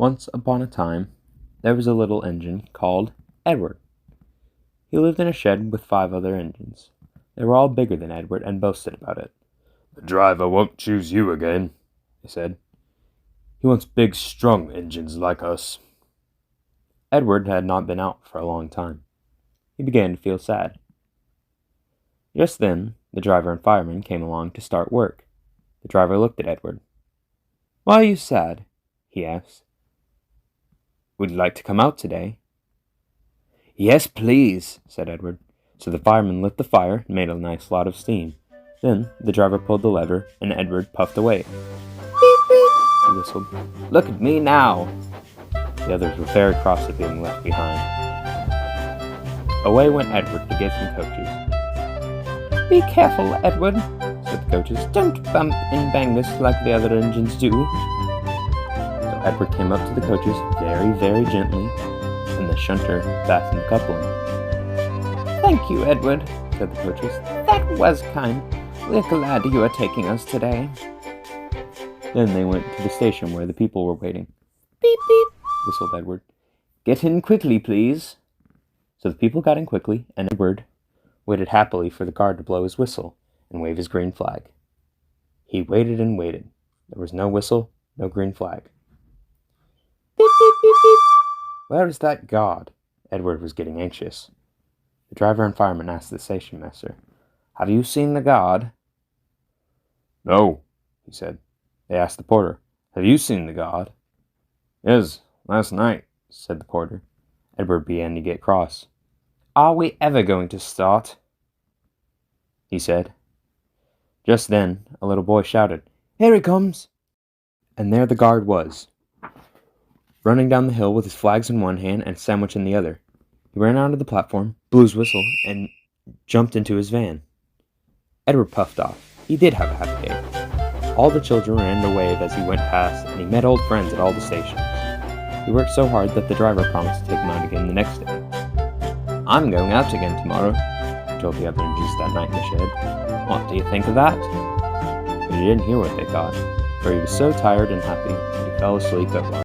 Once upon a time, there was a little engine called Edward. He lived in a shed with 5 other engines. They were all bigger than Edward and boasted about it. "The driver won't choose you again," they said. "He wants big, strong engines like us." Edward had not been out for a long time. He began to feel sad. Just then, the driver and fireman came along to start work. The driver looked at Edward. "Why are you sad?" he asked. "Would you like to come out today?" "Yes, please," said Edward. So the fireman lit the fire and made a nice lot of steam. Then the driver pulled the lever, and Edward puffed away. "Beep, beep," he whistled. "Look at me now." The others were very cross at being left behind. Away went Edward to get some coaches. "Be careful, Edward," said the coaches. "Don't bump and bang us like the other engines do." So Edward came up to the coaches very, very gently, and the shunter fastened the coupling. "Thank you, Edward," said the coaches. "That was kind. We're glad you are taking us today." Then they went to the station where the people were waiting. "Beep, beep," whistled Edward. "Get in quickly, please." So the people got in quickly, and Edward waited happily for the guard to blow his whistle and wave his green flag. He waited and waited. There was no whistle, no green flag. "Beep, beep, beep, beep." "Where is that guard?" Edward was getting anxious. The driver and fireman asked the station master, "Have you seen the guard?" "No," he said. They asked the porter, "Have you seen the guard?" "Yes, last night," said the porter. Edward began to get cross. "Are we ever going to start?" he said. Just then, a little boy shouted, "Here he comes!" And there the guard was, running down the hill with his flags in one hand and a sandwich in the other. He ran onto the platform, blew his whistle, and jumped into his van. Edward puffed off. He did have a happy day. All the children ran to wave as he went past, and he met old friends at all the stations. He worked so hard that the driver promised to take him out again the next day. "I'm going out again tomorrow," he told the other engines that night in the shed. "What do you think of that?" But he didn't hear what they thought, for he was so tired and happy that he fell asleep at once.